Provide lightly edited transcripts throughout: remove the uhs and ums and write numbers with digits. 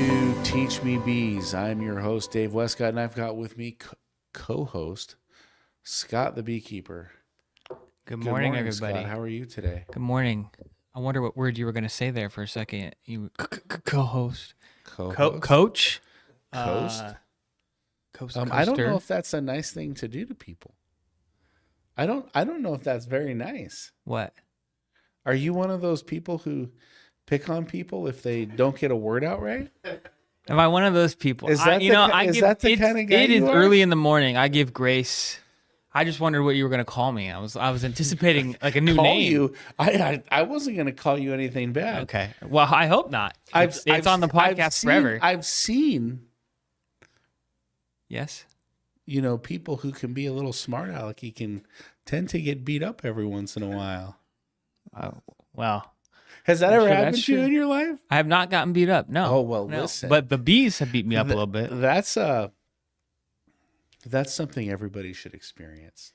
to Teach Me Bees. I'm your host, Dave Westcott, and I've got with me co-host Scott the Beekeeper. Good morning, everybody. Scott. How are you today? Good morning. I wonder what word you were going to say there for a second. You co-host. Co-host? Coach? Coast? Coaster. I don't know if that's a nice thing to do to people. I don't know if that's very nice. What? Are you one of those people who pick on people if they don't get a word out right? Am I one of those people? Is that the kind of guy It is you are? early in the morning. I give grace. I just wondered what you were going to call me. I was anticipating like a new name. I wasn't going to call you anything bad. Okay. Well, I hope not. It's on the podcast forever. I've seen, yes. People who can be a little smart alecky can tend to get beat up every once in a while. Well. Has that ever happened to you in your life? I have not gotten beat up. No. Oh, well, no. listen. But the bees have beat me up a little bit. That's something everybody should experience.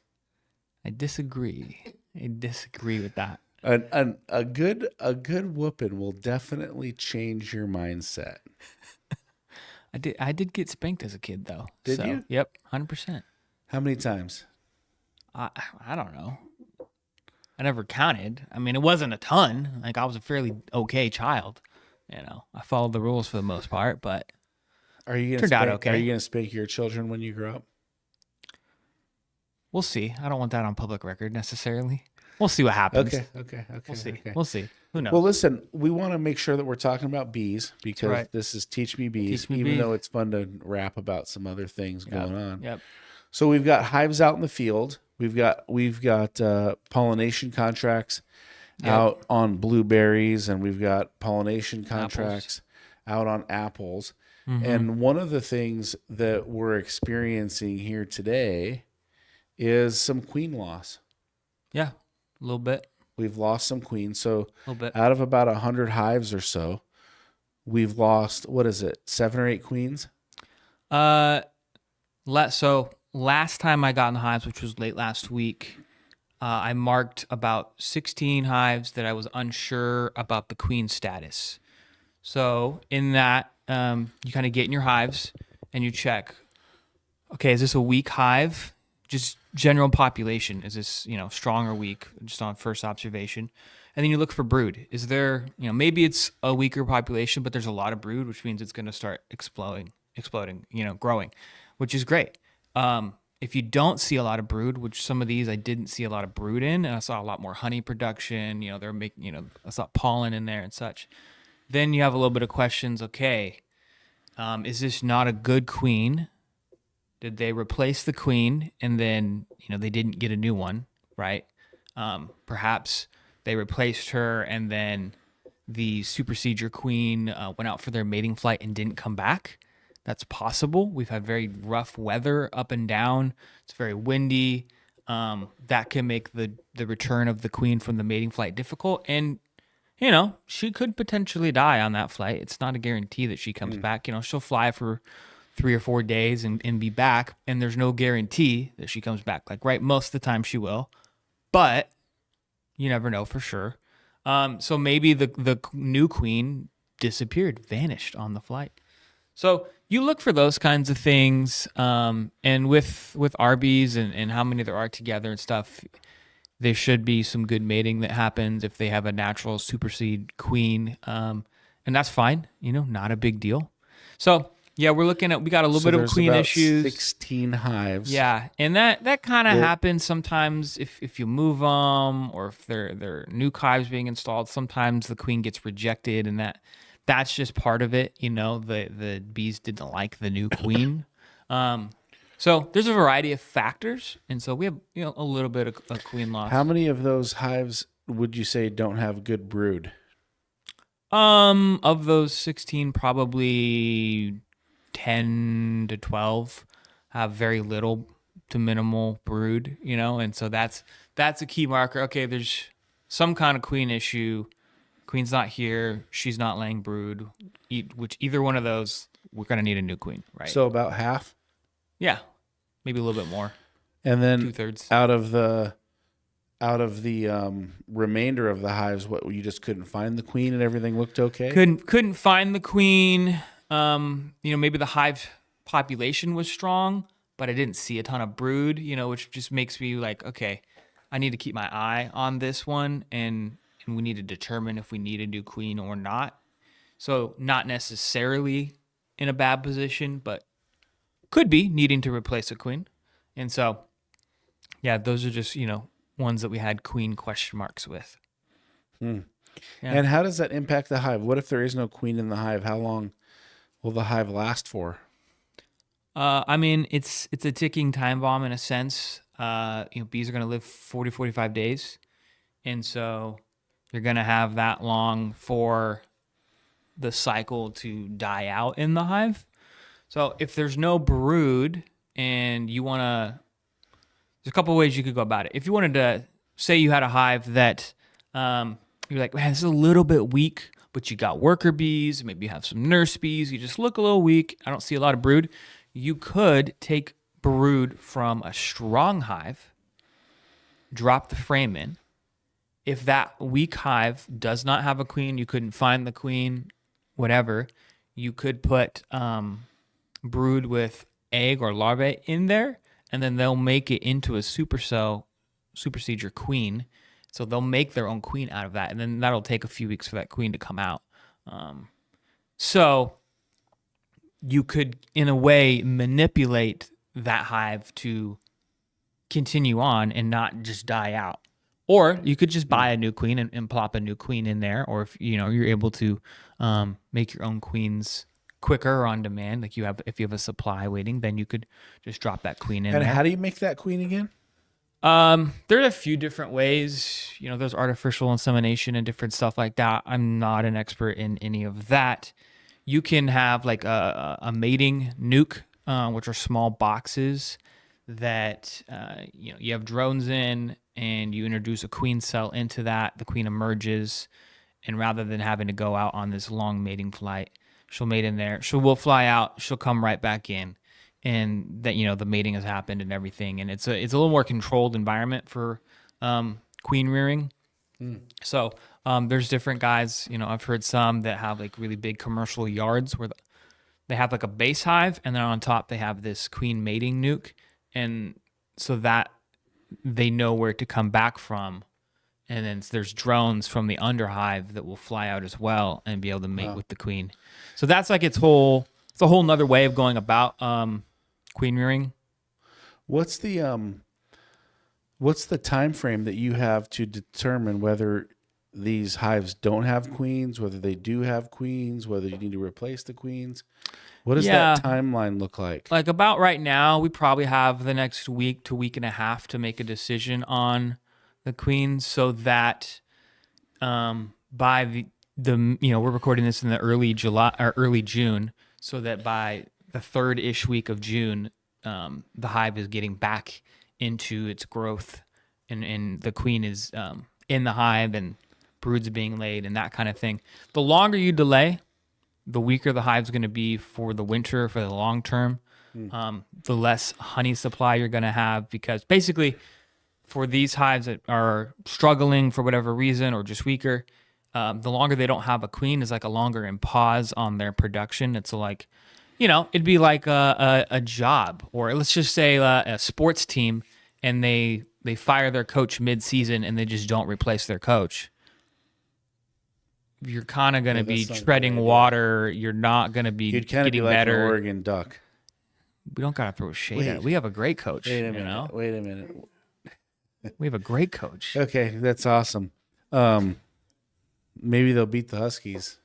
I disagree with that. A good whooping will definitely change your mindset. I did get spanked as a kid though. Did you? Yep, 100%. How many times? I don't know. I never counted. I mean, it wasn't a ton. Like I was a fairly okay child. I followed the rules for the most part, but Are you turned out okay. Are you going to spank your children when you grow up? We'll see. I don't want that on public record necessarily. We'll see what happens. Okay. We'll see. Okay. We'll see. Who knows? Well, listen, we want to make sure that we're talking about bees because right. This is Teach Me Bees, Teach Me even Bees. though it's fun to rap about some other things going on. Yep. So we've got hives out in the field. We've got pollination contracts out on blueberries, and we've got pollination contracts out on apples. Mm-hmm. And one of the things that we're experiencing here today is some queen loss. Yeah, a little bit. We've lost some queens. So A little bit. out of about 100 hives or so, we've lost, 7 or 8 queens? So last time I got in the hives, which was late last week, I marked about 16 hives that I was unsure about the queen status. So in that, you kind of get in your hives and you check, okay, is this a weak hive? Just general population. Is this, strong or weak, just on first observation? And then you look for brood. Is there, maybe it's a weaker population, but there's a lot of brood, which means it's going to start exploding, growing, which is great. If you don't see a lot of brood, which some of these I didn't see a lot of brood in, and I saw a lot more honey production, they're making, I saw pollen in there and such. Then you have a little bit of questions. Okay, is this not a good queen? Did they replace the queen and then, they didn't get a new one, right? Perhaps they replaced her and then the supersedure queen went out for their mating flight and didn't come back. That's possible. We've had very rough weather up and down. It's very windy. That can make the return of the queen from the mating flight difficult. And, she could potentially die on that flight. It's not a guarantee that she comes back. She'll fly for 3 or 4 days and be back. And there's no guarantee that she comes back. Most of the time she will. But you never know for sure. So maybe the new queen disappeared, vanished on the flight. So you look for those kinds of things, and with RBs and how many there are together and stuff, there should be some good mating that happens if they have a natural supersede queen, and that's fine, not a big deal. So yeah, we got a little bit of queen issues. 16 hives. Yeah, and that kind of happens sometimes if you move them or if they're new hives being installed. Sometimes the queen gets rejected, and that's just part of it. The bees didn't like the new queen. So there's a variety of factors. And so we have, a little bit of queen loss. How many of those hives would you say don't have good brood? Of those 16, probably 10 to 12 have very little to minimal brood, and so that's a key marker. Okay, there's some kind of queen issue. Queen's not here. She's not laying brood. Which either one of those, we're going to need a new queen, right? So about half? Yeah, maybe a little bit more. And then 2/3 out of the remainder of the hives, what, you just couldn't find the queen and everything looked okay? Couldn't find the queen. maybe the hive population was strong, but I didn't see a ton of brood, which just makes me like, okay, I need to keep my eye on this one, and we need to determine if we need a new queen or not. So not necessarily in a bad position, but could be needing to replace a queen. And so, yeah, those are just, ones that we had queen question marks with. Hmm. Yeah. And how does that impact the hive? What if there is no queen in the hive? How long will the hive last for? It's a ticking time bomb in a sense. Bees are going to live 40, 45 days. And so you're going to have that long for the cycle to die out in the hive. So if there's no brood and you want to, there's a couple ways you could go about it. If you wanted to say you had a hive that you're like, man, this is a little bit weak, but you got worker bees, maybe you have some nurse bees, you just look a little weak, I don't see a lot of brood, you could take brood from a strong hive, drop the frame in. If that weak hive does not have a queen, you couldn't find the queen, whatever, you could put brood with egg or larvae in there, and then they'll make it into a supersede your queen. So they'll make their own queen out of that, and then that'll take a few weeks for that queen to come out. So you could, in a way, manipulate that hive to continue on and not just die out. Or you could just buy a new queen and plop a new queen in there. Or if you're able to make your own queens quicker or on demand, like if you have a supply waiting, then you could just drop that queen in And there. how do you make that queen again? There's a few different ways. There's artificial insemination and different stuff like that. I'm not an expert in any of that. You can have like a mating nuke, which are small boxes that you have drones in, and you introduce a queen cell into that. The queen emerges, and rather than having to go out on this long mating flight, she'll mate in there. Will fly out. She'll come right back in, and that the mating has happened and everything. And it's a little more controlled environment for queen rearing. So there's different guys. I've heard some that have like really big commercial yards where they have like a base hive, and then on top they have this queen mating nuke, and so that they know where to come back from. And then there's drones from the underhive that will fly out as well and be able to mate with the queen. So that's like it's a whole nother way of going about queen rearing. What's the time frame that you have to determine whether these hives don't have queens, whether they do have queens, whether you need to replace the queens? What does that timeline look like? Like about right now, we probably have the next week to week and a half to make a decision on the queens, so that by the we're recording this in the early July or early June, so that by the third-ish week of June, the hive is getting back into its growth, and the queen is in the hive and broods being laid and that kind of thing. The longer you delay, the weaker the hive's going to be for the winter, for the long term. The less honey supply you're going to have, because basically for these hives that are struggling for whatever reason or just weaker, the longer they don't have a queen is like a longer in pause on their production. It's like, it'd be like a job, or let's just say a sports team, and they fire their coach mid-season and they just don't replace their coach. You're kind of going to be treading water. You're not going to be You'd kind of be like better. an Oregon Duck. We don't got to throw shade at it. We have a great coach. Wait a minute. Wait a minute. We have a great coach. Okay, that's awesome. Maybe they'll beat the Huskies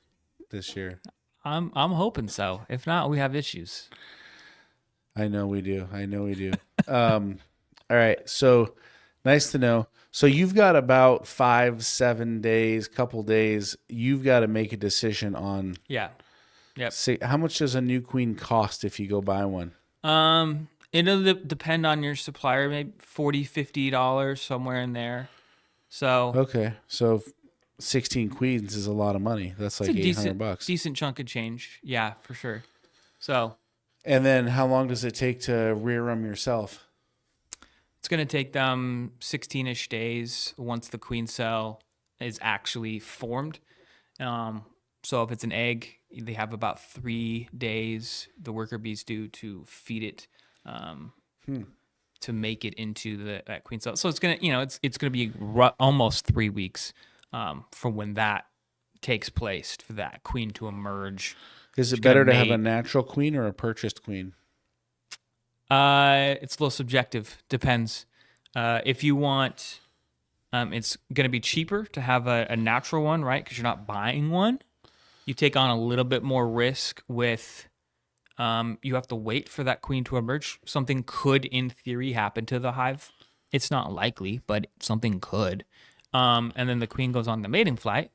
this year. I'm hoping so. If not, we have issues. I know we do. All right. So nice to know. So you've got about 5-7 days, couple days. You've got to make a decision on. Yeah. Yep. See, how much does a new queen cost if you go buy one? It'll depend on your supplier, maybe $40-$50, somewhere in there. So okay. So 16 queens is a lot of money. That's like $800. Decent chunk of change. Yeah, for sure. So. And then how long does it take to rear them yourself? It's going to take them 16-ish days once the queen cell is actually formed. So if it's an egg, they have about 3 days the worker bees do to feed it, to make it into that queen cell. So it's gonna, it's gonna be almost 3 weeks from when that takes place for that queen to emerge. Is it She's gonna better to have a mate. natural queen or a purchased queen? It's a little subjective. Depends. If you want, it's going to be cheaper to have a natural one, right? Because you're not buying one. You take on a little bit more risk with, you have to wait for that queen to emerge. Something could, in theory, happen to the hive. It's not likely, but something could. And then the queen goes on the mating flight.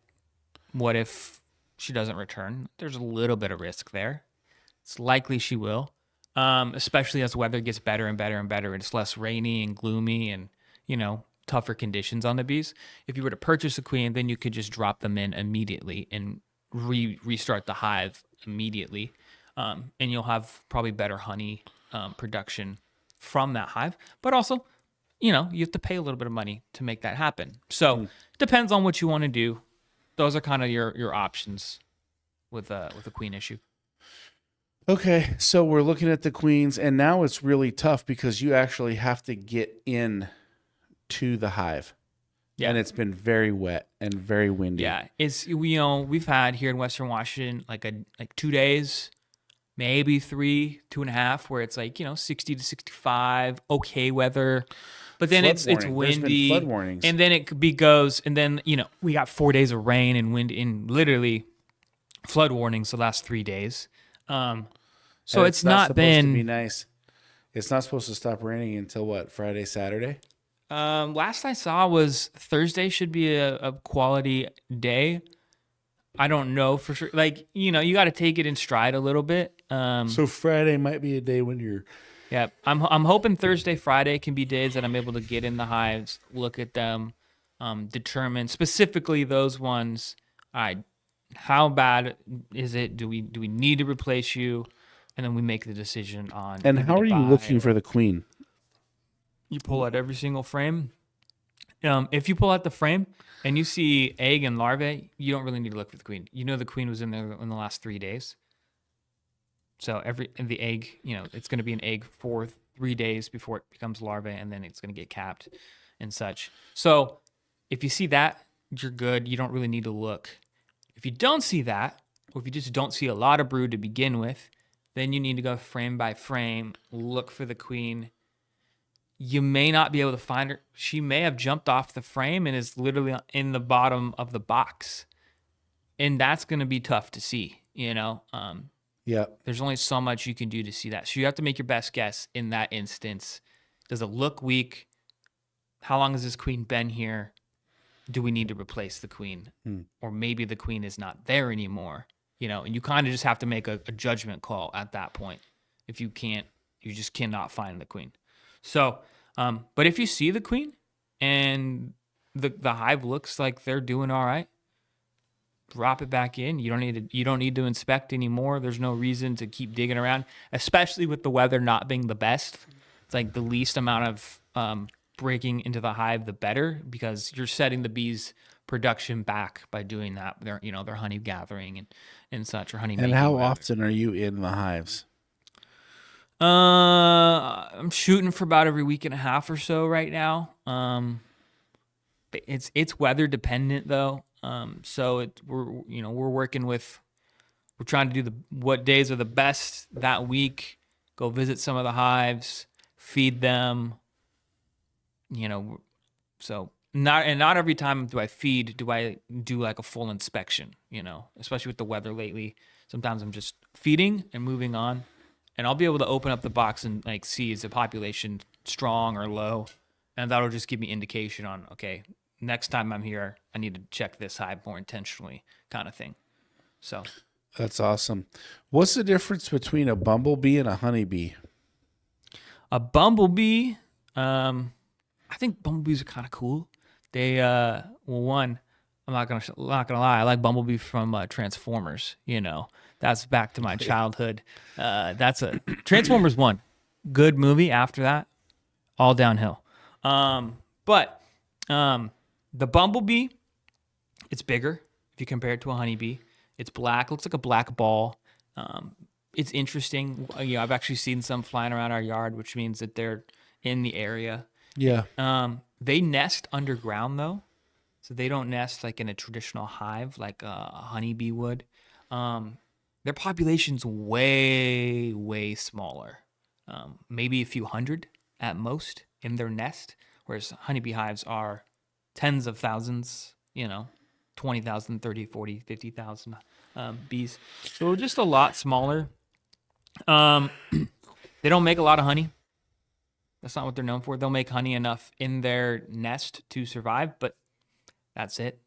What if she doesn't return? There's a little bit of risk there. It's likely she will. Especially as weather gets better and better and better. It's less rainy and gloomy and, tougher conditions on the bees. If you were to purchase a queen, then you could just drop them in immediately and restart the hive immediately. And you'll have probably better honey production from that hive. But also, you have to pay a little bit of money to make that happen. So depends on what you want to do. Those are kind of your options with a queen issue. Okay, so we're looking at the queens, and now it's really tough because you actually have to get in to the hive. Yeah. And it's been very wet and very windy. Yeah, we've had here in Western Washington like 2 days, maybe 3, 2.5, where it's 60 to 65, okay weather, but then it's windy. There's been flood warnings, and then it goes, and then we got 4 days of rain and wind, and literally flood warnings the last 3 days. So and it's not supposed been to be nice. It's not supposed to stop raining until what, Friday, Saturday? Last I saw was Thursday should be a quality day. I don't know for sure. You got to take it in stride a little bit. So Friday might be a day when you're. Yeah, I'm hoping Thursday, Friday can be days that I'm able to get in the hives, look at them, determine specifically those ones. All right, how bad is it? Do we need to replace you? And then we make the decision on. And how are you looking for the queen? You pull out every single frame. If you pull out the frame and you see egg and larvae, you don't really need to look for the queen. The queen was in there in the last 3 days. So the egg, it's going to be an egg for 3 days before it becomes larvae, and then it's going to get capped and such. So if you see that, you're good. You don't really need to look. If you don't see that, or if you just don't see a lot of brood to begin with, then you need to go frame by frame, look for the queen. You may not be able to find her. She may have jumped off the frame and is literally in the bottom of the box. And that's going to be tough to see, Yeah. There's only so much you can do to see that. So you have to make your best guess in that instance. Does it look weak? How long has this queen been here? Do we need to replace the queen? Or maybe the queen is not there anymore. And you kind of just have to make a judgment call at that point. If you just cannot find the queen. So, but if you see the queen and the hive looks like they're doing all right, drop it back in. You don't need to inspect anymore. There's no reason to keep digging around, especially with the weather not being the best. It's like the least amount of breaking into the hive, the better, because you're setting the bees' production back by doing that. Their honey gathering and such, or honey making. And how rather. Often are you in the hives? I'm shooting for about every week and a half or so right now. It's weather dependent though. So we're working with, we're trying to do what days are the best that week. Go visit some of the hives, feed them. So not every time do I feed, do I do like a full inspection. Especially with the weather lately. Sometimes I'm just feeding and moving on. And I'll be able to open up the box and see is the population strong or low, and that'll just give me indication on, okay, next time I'm here, I need to check this hive more intentionally, kind of thing. So that's awesome. What's the difference between a bumblebee and a honeybee? A bumblebee, I think bumblebees are kind of cool. They one, I'm not gonna lie, I like Bumblebee from Transformers. That's back to my childhood. That's a Transformers 1, good movie. After that, all downhill. But the Bumblebee, it's bigger if you compare it to a honeybee. It's black, looks like a black ball. It's interesting. I've actually seen some flying around our yard, which means that they're in the area. Yeah. They nest underground though, so they don't nest like in a traditional hive like a honeybee would. Their population's way, way smaller, maybe a few hundred at most in their nest, whereas honeybee hives are tens of thousands, 20,000, 30, 40, 50,000 bees. So just a lot smaller. They don't make a lot of honey. That's not what they're known for. They'll make honey enough in their nest to survive, but that's it.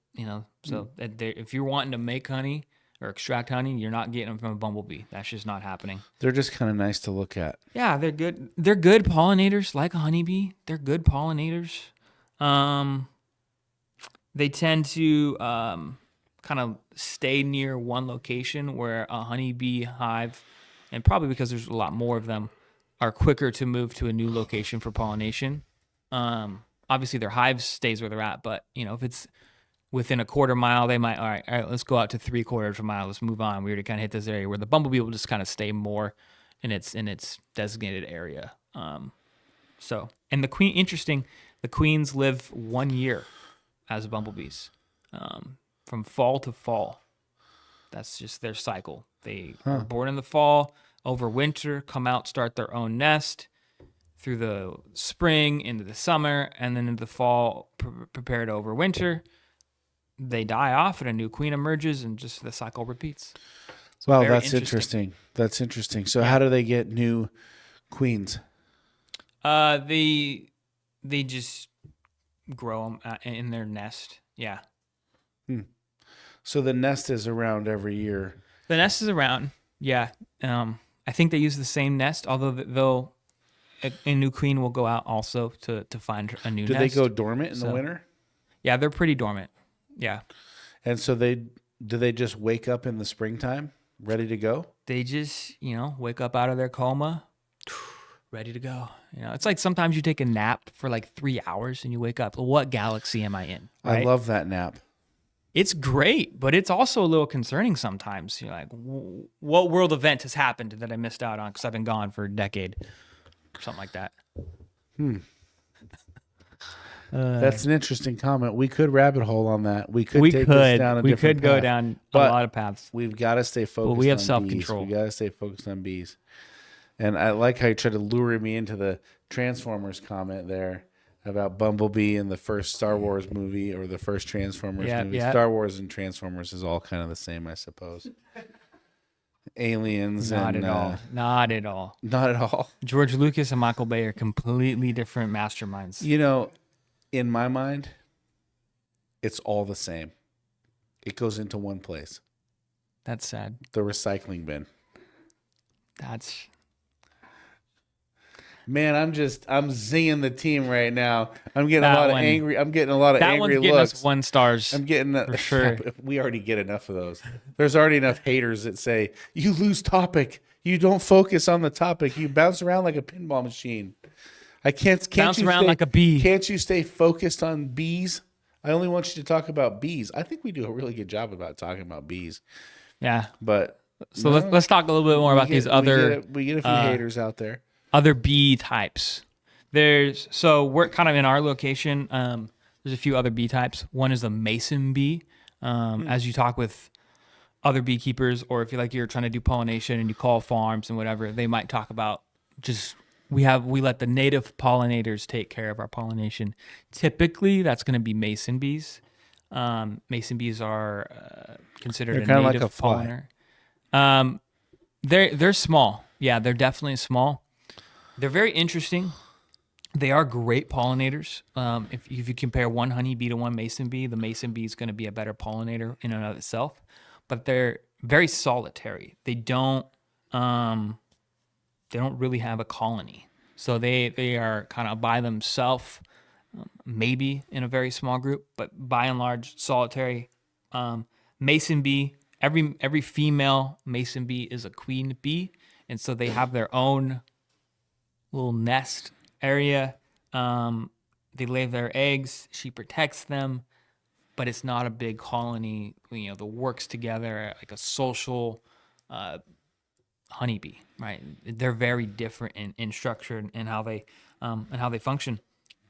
So if you're wanting to make honey or extract honey, you're not getting them from a bumblebee. That's just not happening. They're just kind of nice to look at. Yeah, they're good. They're good pollinators, like a honeybee. They're good pollinators. They tend to kind of stay near one location, where a honeybee hive, and probably because there's a lot more of them, are quicker to move to a new location for pollination. Obviously, their hive stays where they're at, but if it's within a quarter mile, they might, all right, let's go out to 3/4 of a mile. Let's move on. We already kind of hit this area, where the bumblebee will just kind of stay more in its designated area. And the queen, interesting, the queens live 1 year as bumblebees, from fall to fall. That's just their cycle. They are born in the fall, over winter, come out, start their own nest through the spring into the summer, and then into the fall, prepare to overwinter. They die off, and a new queen emerges, and just the cycle repeats. So wow, that's interesting. That's interesting. So how do they get new queens? They just grow them in their nest. Yeah. So the nest is around every year. The nest is around. Yeah. I think they use the same nest, although a new queen will go out also to find a new nest. Do they go dormant in the winter? Yeah, they're pretty dormant. Yeah. And so do they just wake up in the springtime, ready to go? They just, wake up out of their coma, ready to go. It's like sometimes you take a nap for like 3 hours and you wake up. What galaxy am I in? Right? I love that nap. It's great, but it's also a little concerning sometimes. You're like, what world event has happened that I missed out on because I've been gone for a decade? Something like that. That's an interesting comment. We could rabbit hole on that. We could take this down a different We could go path. down But a lot of paths. We've got to stay focused on we have bees. self-control. We got to stay focused on bees. And I like how you tried to lure me into the Transformers comment there about Bumblebee in the first Star Wars movie, or the first Transformers movie. Yeah. Star Wars and Transformers is all kind of the same, I suppose. Aliens Not and at all. Not at all. Not at all. George Lucas and Michael Bay are completely different masterminds. In my mind, it's all the same. It goes into one place. That's sad. The recycling bin. That's... Man, I'm zinging the team right now. I'm getting That a lot of one- angry. I'm getting a lot of That angry one's getting looks. us 1 stars. I'm getting for sure. We already get enough of those. There's already enough haters that say you lose topic. You don't focus on the topic. You bounce around like a pinball machine. I can't Bounce you around stay, like a bee. Can't you stay focused on bees? I only want you to talk about bees. I think we do a really good job about talking about bees. Yeah. But So let's talk a little bit more about these other we get a few haters out there. other bee types. So we're kind of in our location. There's a few other bee types. One is the mason bee. As you talk with other beekeepers, or if you're trying to do pollination and you call farms and whatever, they might talk about just we let the native pollinators take care of our pollination. Typically, that's going to be mason bees. Mason bees are considered They're a kinda native like a fly. pollinator. They're small. Yeah, they're definitely small. They're very interesting. They are great pollinators. If you compare one honeybee to one mason bee, the mason bee is going to be a better pollinator in and of itself. But they're very solitary. They don't really have a colony. So they are kind of by themselves, maybe in a very small group, but by and large solitary. Mason bee, every female mason bee is a queen bee, and so they have their own little nest area. They lay their eggs. She protects them, but it's not a big colony, that works together like a social honeybee, right? They're very different in structure and how they function,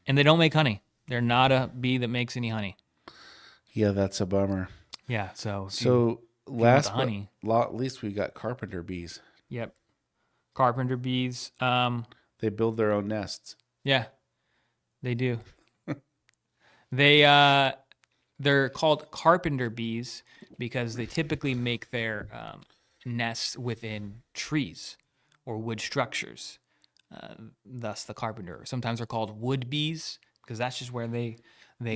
and they don't make honey. They're not a bee that makes any honey. Yeah, that's a bummer. Yeah, so Last but honey, not least, we got carpenter bees. yep, carpenter bees. They build their own nests. Yeah, they do. They're called carpenter bees because they typically make their nests within trees or wood structures. Thus, the carpenter. Sometimes they're called wood bees because that's just where they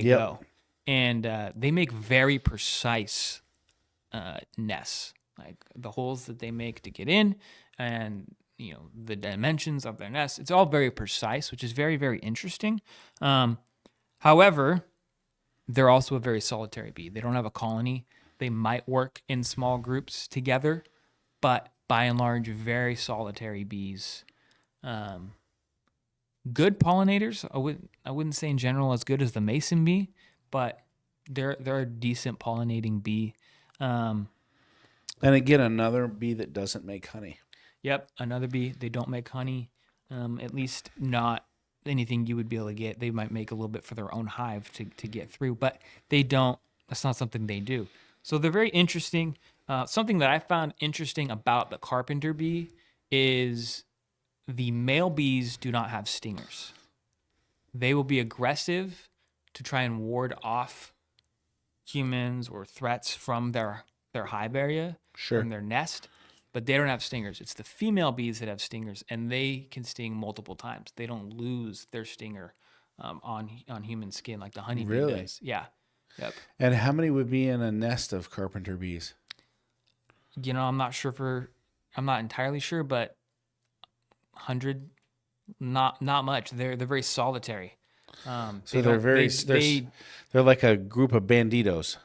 go, and they make very precise nests, like the holes that they make to get in, and the dimensions of their nests. It's all very precise, which is very, very interesting. However, they're also a very solitary bee. They don't have a colony. They might work in small groups together, but by and large, very solitary bees. Good pollinators. I wouldn't say in general as good as the mason bee, but they're a decent pollinating bee. And again, another bee that doesn't make honey. Yep, another bee. They don't make honey, at least not anything you would be able to get. They might make a little bit for their own hive to get through, but they don't. That's not something they do. So they're very interesting. Something that I found interesting about the carpenter bee is the male bees do not have stingers. They will be aggressive to try and ward off humans or threats from their hive area, from their nest, but they don't have stingers. It's the female bees that have stingers, and they can sting multiple times. They don't lose their stinger on human skin like the honeybee does. Yeah. Yep. And how many would be in a nest of carpenter bees? I'm not entirely sure, but 100, not much. They're very solitary. So they're like a group of banditos.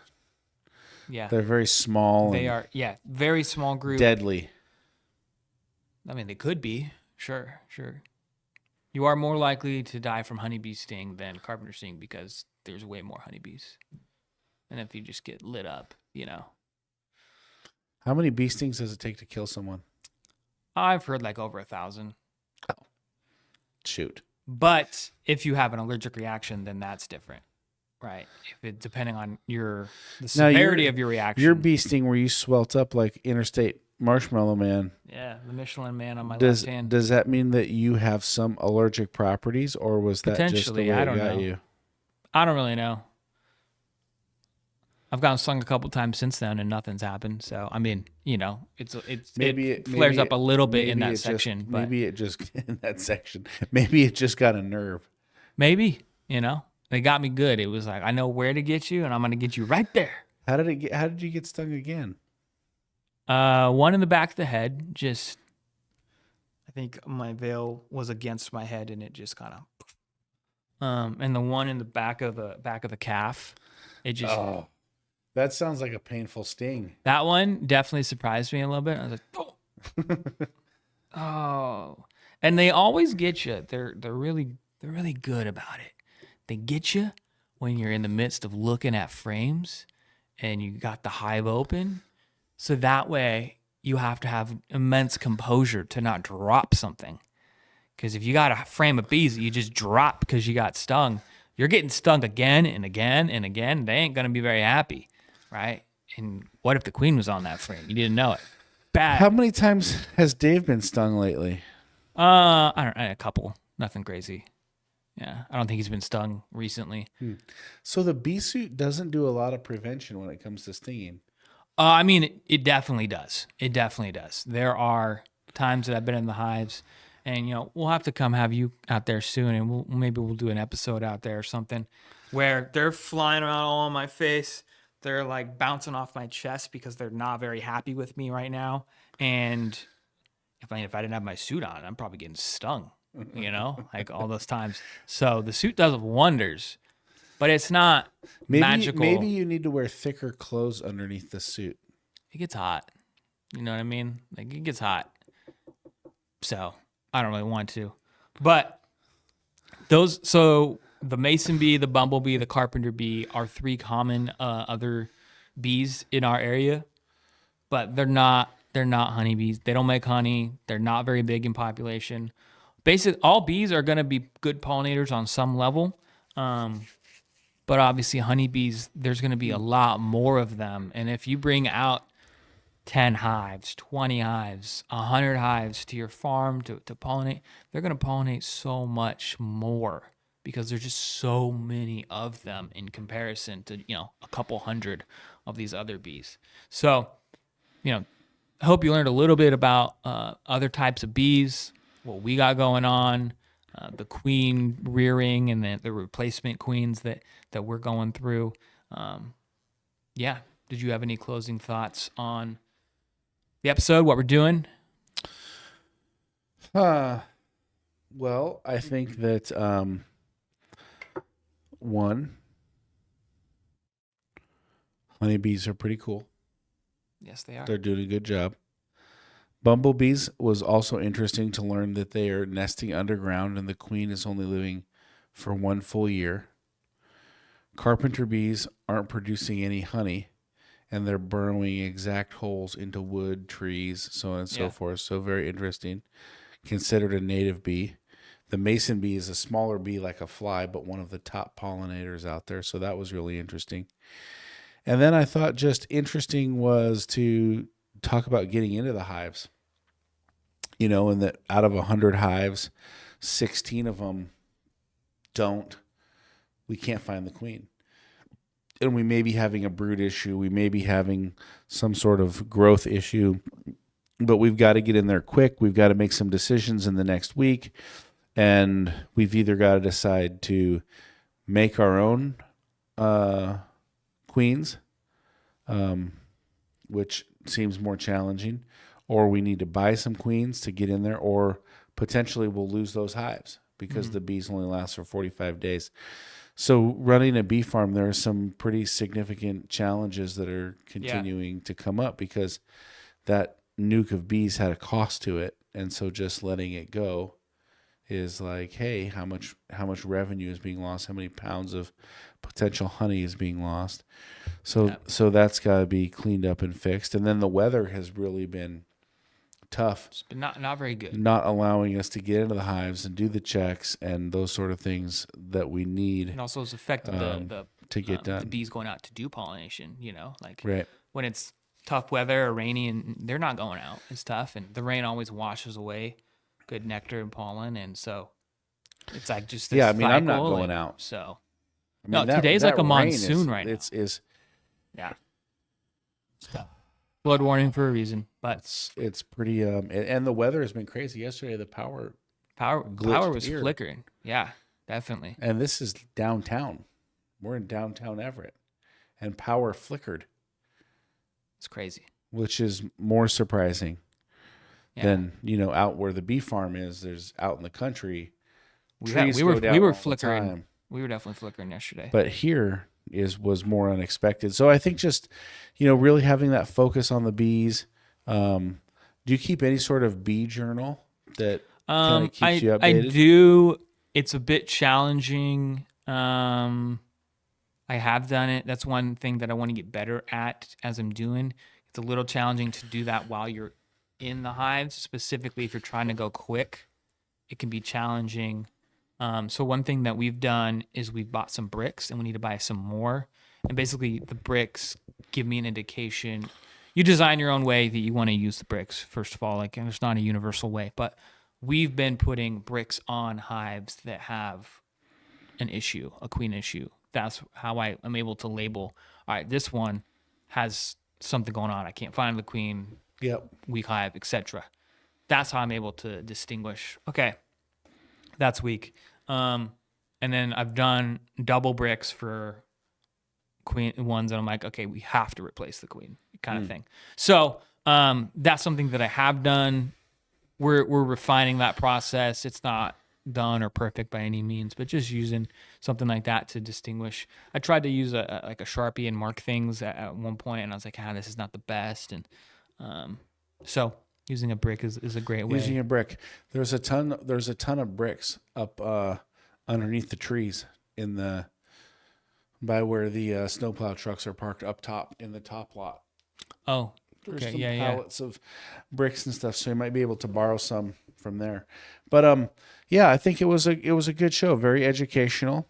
Yeah. They're very small. They are, very small group. Deadly. I mean, they could be. Sure. You are more likely to die from honeybee sting than carpenter sting because there's way more honeybees. And if you just get lit up, How many bee stings does it take to kill someone? I've heard like over 1,000. Oh, shoot. But if you have an allergic reaction, then that's different. Right. If it depending on the severity of your reaction. Your bee sting where you swelt up like Interstate Marshmallow Man. Yeah, the Michelin Man on my left hand. Does that mean that you have some allergic properties, or was that just the way it got you? I don't really know. I've gotten stung a couple times since then, and nothing's happened. So I mean, it flares up a little bit in that section. But maybe it just in that section. Maybe it just got a nerve. Maybe they got me good. It was like I know where to get you, and I'm gonna get you right there. How did you get stung again? One in the back of the head. Just, I think my veil was against my head, and it just kind of. And the one in the back of the calf, it just. Oh, that sounds like a painful sting. That one definitely surprised me a little bit. I was like, oh, oh, and they always get you. They're really good about it. They get you when you're in the midst of looking at frames, and you got the hive open. So that way you have to have immense composure to not drop something. Because if you got a frame of bees that you just drop because you got stung, you're getting stung again and again and again. They ain't going to be very happy, right? And what if the queen was on that frame? You didn't know it. Bad. How many times has Dave been stung lately? I don't know, a couple. Nothing crazy. Yeah, I don't think he's been stung recently. So the bee suit doesn't do a lot of prevention when it comes to stinging. I mean, it definitely does. It definitely does. There are times that I've been in the hives, and we'll have to come have you out there soon, and maybe we'll do an episode out there or something where they're flying around all on my face. They're like bouncing off my chest because they're not very happy with me right now. And if I didn't have my suit on, I'm probably getting stung. Like all those times. So the suit does wonders. But it's not magical. Maybe you need to wear thicker clothes underneath the suit. It gets hot. You know what I mean? Like it gets hot. So I don't really want to. But the mason bee, the bumblebee, the carpenter bee are 3 common other bees in our area, but they're not honeybees. They don't make honey. They're not very big in population. Basically, all bees are going to be good pollinators on some level. But obviously honeybees, there's going to be a lot more of them. And if you bring out 10 hives, 20 hives, 100 hives to your farm to pollinate, they're going to pollinate so much more because there's just so many of them in comparison to, a couple hundred of these other bees. So, I hope you learned a little bit about other types of bees, what we got going on, the queen rearing and the replacement queens that we're going through. Yeah. Did you have any closing thoughts on the episode, what we're doing? Well, I think that one, honeybees are pretty cool. Yes, they are. They're doing a good job. Bumblebees was also interesting to learn that they are nesting underground and the queen is only living for 1 full year. Carpenter bees aren't producing any honey and they're burrowing exact holes into wood, trees, so on and so forth. So very interesting. Considered a native bee. The mason bee is a smaller bee like a fly, but one of the top pollinators out there. So that was really interesting. And then I thought just interesting was to talk about getting into the hives, and that out of 100 hives, 16 of them we can't find the queen. And we may be having a brood issue. We may be having some sort of growth issue, but we've got to get in there quick. We've got to make some decisions in the next week. And we've either got to decide to make our own queens, which seems more challenging, or we need to buy some queens to get in there, or potentially we'll lose those hives because the bees only last for 45 days. So running a bee farm, there are some pretty significant challenges that are continuing to come up because that nuke of bees had a cost to it. And so just letting it go is like, hey, how much revenue is being lost? How many pounds of potential honey is being lost? So that's got to be cleaned up and fixed. And then the weather has really been tough. It's been not very good. Not allowing us to get into the hives and do the checks and those sort of things that we need. And also it's affected to get done. The bees going out to do pollination, right. When it's tough weather or rainy and they're not going out, it's tough. And the rain always washes away good nectar and pollen. And so it's like just this I'm not going out. So today's that like a monsoon right now. Yeah. It's tough. Flood warning for a reason, but it's pretty and the weather has been crazy. Yesterday the power was flickering. Yeah, definitely. And this is downtown. We're in downtown Everett and power flickered. It's crazy. Which is more surprising than, out where the bee farm is. There's out in the country. We were flickering. We were definitely flickering yesterday. But here was more unexpected. So I think just, really having that focus on the bees. Do you keep any sort of bee journal that kind of keeps you updated? I do. It's a bit challenging. I have done it. That's one thing that I want to get better at as I'm doing. It's a little challenging to do that while you're in the hives, specifically if you're trying to go quick. It can be challenging. So one thing that we've done is we've bought some bricks and we need to buy some more. And basically the bricks give me an indication. You design your own way that you want to use the bricks, first of all, and there's not a universal way, but we've been putting bricks on hives that have an issue, a queen issue. That's how I am able to label, all right, this one has something going on. I can't find the queen, weak hive, etc. That's how I'm able to distinguish, okay, that's weak. And then I've done double bricks for queen ones, and I'm like, okay, we have to replace the queen kind of thing. So that's something that I have done. We're refining that process. It's not done or perfect by any means, but just using something like that to distinguish. I tried to use a Sharpie and mark things at one point, and I was like, this is not the best. And so using a brick is a great way. Using a brick. There's a ton of bricks up underneath the trees by where the snowplow trucks are parked up top in the top lot. Oh, There's okay. some Yeah, yeah. pallets of bricks and stuff, so you might be able to borrow some from there. But yeah, I think it was a good show, very educational.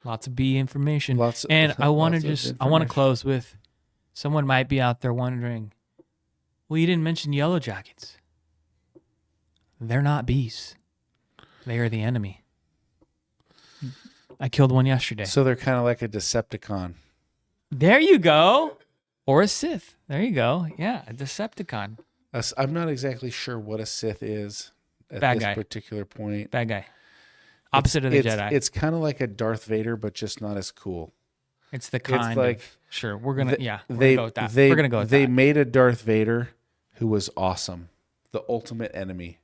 Lots of bee information. Lots of- And I want to lots of I want to information. close with, someone might be out there wondering, well, you didn't mention yellow jackets. They're not bees. They are the enemy. I killed one yesterday. So they're kind of like a Decepticon. There you go. Or a Sith. There you go. Yeah, a Decepticon. I'm not exactly sure what a Sith is at Bad this guy. particular point. Bad guy. Opposite of the Jedi. It's kind of like a Darth Vader, but just not as cool. It's the kind like of, sure, we're going to, we're They going to go with that. they We're going to go with they that. made a Darth Vader who was awesome, the ultimate enemy,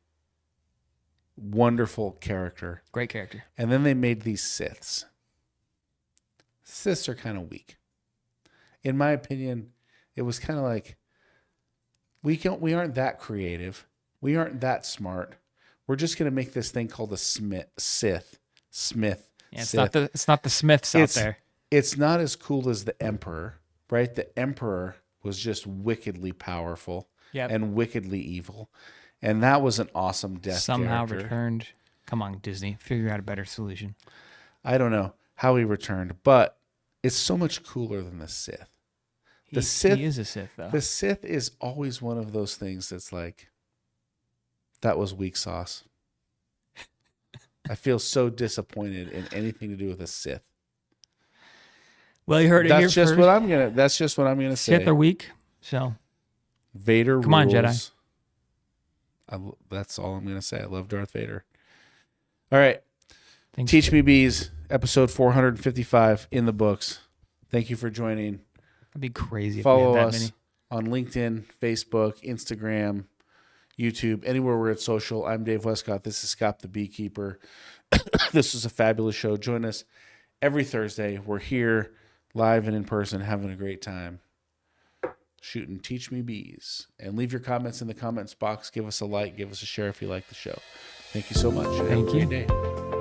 wonderful character, Great character. and then they made these Siths. Siths are kind of weak, in my opinion. It was kind of like we aren't that creative, we aren't that smart. We're just gonna make this thing called a Sith. Yeah, Sith. it's not the Smiths out there. It's not as cool as the Emperor, right? The Emperor was just wickedly powerful Yep. and wickedly evil. And that was an awesome death Somehow character. returned. Come on, Disney. Figure out a better solution. I don't know how he returned, but it's so much cooler than the Sith. The Sith He is a Sith, though. The Sith is always one of those things that's like, that was weak sauce. I feel so disappointed in anything to do with a Sith. Well, you heard it here That's just first. what I'm gonna say. Sith are weak, so Vader Come on, rules. Jedi. That's all I'm going to say. I love Darth Vader. All right. thanks. Teach Me Bees, episode 455 in the books. Thank you for joining. That'd be crazy if Follow we had that us many. on LinkedIn, Facebook, Instagram, YouTube, anywhere we're at social. I'm Dave Westcott. This is Scott the Beekeeper. This was a fabulous show. Join us every Thursday. We're here live and in person, having a great time. Shooting Teach Me Bees. And leave your comments in the comments box. Give us a like. Give us a share if you like the show. Thank you so much. Have a Thank you. great day.